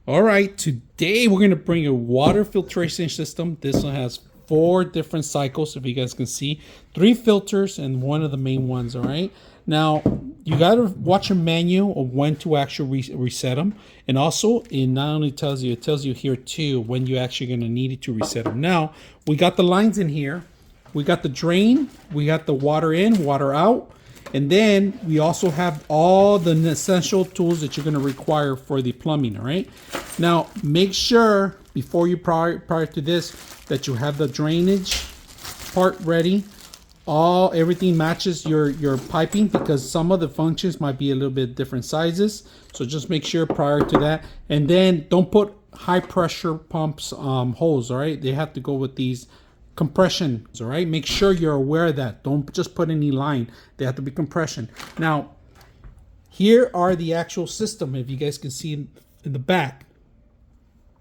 All right, today we're gonna bring a water filtration system. This one has 4 different cycles, if you guys can see, 3 filters and one of the main ones. All right, now you gotta watch a menu of when to actually reset them, and also it not only tells you, it tells you here too when you actually gonna need it to reset them. Now we got the lines in here, we got the drain, we got the water in, water out. And then we also have all the essential tools that you're going to require for the plumbing. All right. Now make sure before you prior to this that you have the drainage part ready. Everything matches your piping, because some of the functions might be a little bit different sizes. So just make sure prior to that. And then don't put high pressure pumps hose. All right. They have to go with these compression. All right, make sure you're aware of that. Don't just put any line, they have to be compression. Now here are the actual system, if you guys can see in the back.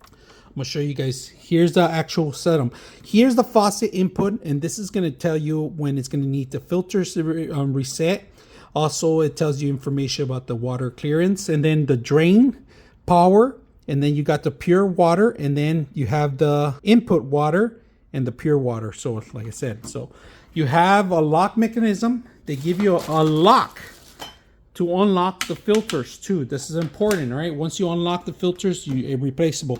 I'm gonna show you guys. Here's the actual setup. Here's the faucet input, and this is going to tell you when it's going to need the filters reset. Also it tells you information about the water clearance, and then the drain power, and then you got the pure water, and then you have the input water and the pure water. So like I said, so you have a lock mechanism. They give you a lock to unlock the filters too. This is important, right? Once you unlock the filters, you're replaceable.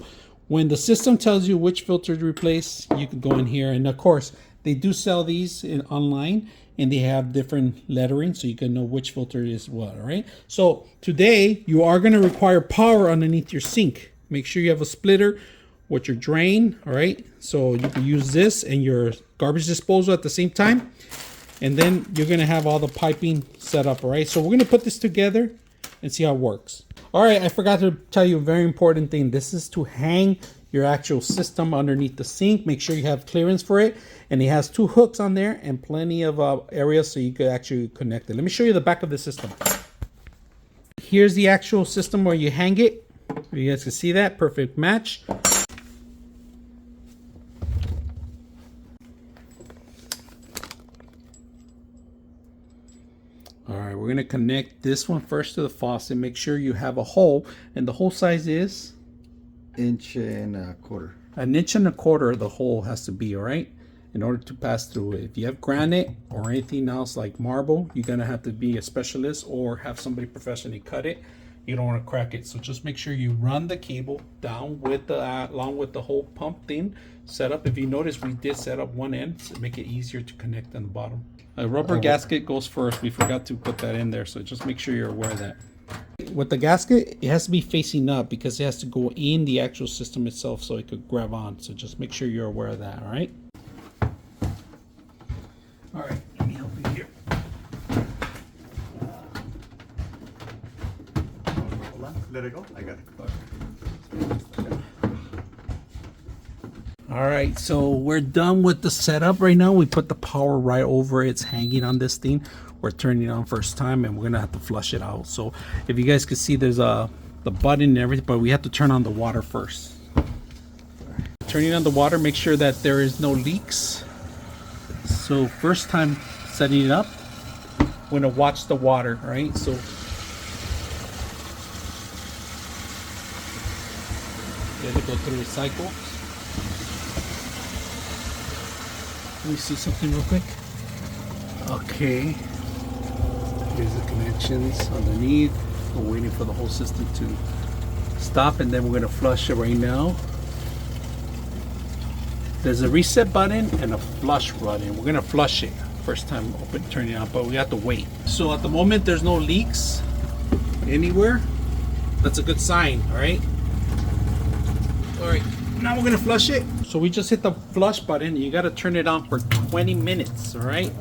When the system tells you which filter to replace, you can go in here, and of course they do sell these online, and they have different lettering so you can know which filter is what. All right, so today you are going to require power underneath your sink. Make sure you have a splitter with your drain. All right, so you can use this and your garbage disposal at the same time, and then you're going to have all the piping set up. All right, so we're going to put this together and see how it works. All right, I forgot to tell you a very important thing. This is to hang your actual system underneath the sink. Make sure you have clearance for it, and it has 2 hooks on there and plenty of areas so you could actually connect it. Let me show you the back of the system. Here's the actual system where you hang it. You guys can see that perfect match. All right, we're going to connect this one first to the faucet. Make sure you have a hole, and the hole size is 1.25 inches. 1.25 inches the hole has to be, all right, in order to pass through it. If you have granite or anything else like marble, you're going to have to be a specialist or have somebody professionally cut it. You don't want to crack it. So just make sure you run the cable down with the along with the whole pump thing set up. If you notice, we did set up one end to make it easier to connect on the bottom. A rubber gasket goes first. We forgot to put that in there, so just make sure you're aware of that. With the gasket, it has to be facing up because it has to go in the actual system itself so it could grab on. So just make sure you're aware of that. All right. All right. Let me help you here. Hold on. Let it go. I got it. All right, so we're done with the setup right now. We put the power right over it. It's hanging on this thing. We're turning it on first time, and we're gonna have to flush it out. So if you guys can see, there's the button and everything, but we have to turn on the water first. Turning on the water, make sure that there is no leaks. So first time setting it up, we're gonna watch the water, right? So let it go through the cycle. Let me see something real quick. Okay. Here's the connections underneath. We're waiting for the whole system to stop, and then we're going to flush it right now. There's a reset button and a flush button. We're going to flush it first time turning it on, but we have to wait. So at the moment, there's no leaks anywhere. That's a good sign, all right? All right, now we're going to flush it. So we just hit the flush button. You got to turn it on for 20 minutes, all right?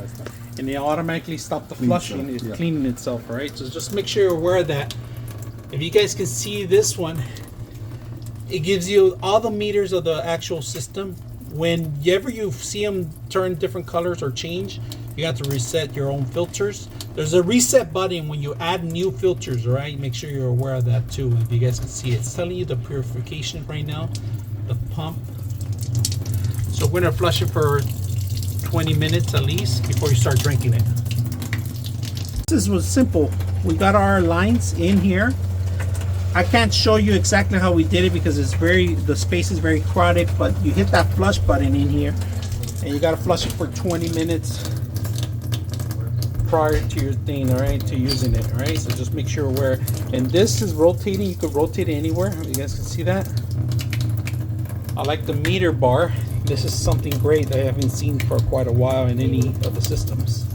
And it automatically stops the flushing. It's cleaning itself, all right? So just make sure you're aware of that. If you guys can see this one, it gives you all the meters of the actual system. Whenever you see them turn different colors or change, you have to reset your own filters. There's a reset button when you add new filters, all right? Make sure you're aware of that too. If you guys can see, it's telling you the purification right now, the pump. So we're gonna flush it for 20 minutes at least before you start drinking it. This was simple. We got our lines in here. I can't show you exactly how we did it because the space is very crowded, but you hit that flush button in here and you gotta flush it for 20 minutes prior to your thing, all right, to using it, all right? So just make sure where, and this is rotating, you could rotate it anywhere. You guys can see that. I like the meter bar. This is something great that I haven't seen for quite a while in any of the systems.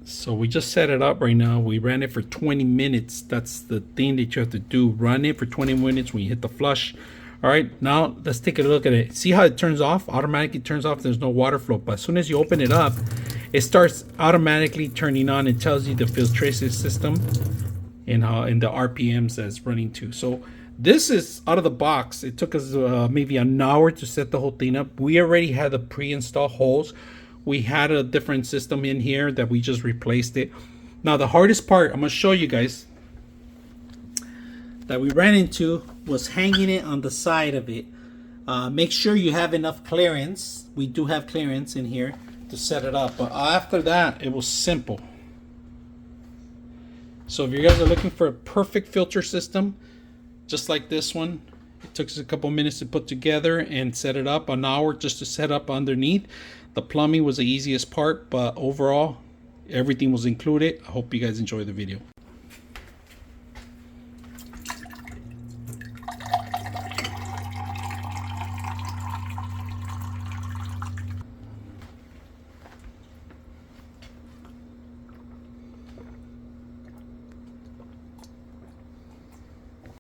So we just set it up right now. We ran it for 20 minutes. That's the thing that you have to do. Run it for 20 minutes when you hit the flush. All right, now let's take a look at it. See how it turns off? Automatically turns off. There's no water flow. But as soon as you open it up, it starts automatically turning on and tells you the filtration system and the RPMs that it's running to. So this is out of the box. It took us maybe an hour to set the whole thing up. We already had the pre-installed holes. We had a different system in here that we just replaced it. Now the hardest part, I'm gonna show you guys, that we ran into was hanging it on the side of it. Make sure you have enough clearance. We do have clearance in here to set it up, but after that it was simple. So if you guys are looking for a perfect filter system just like this one, it took us a couple minutes to put together and set it up, an hour just to set up underneath. The plumbing was the easiest part, but overall everything was included. I hope you guys enjoy the video.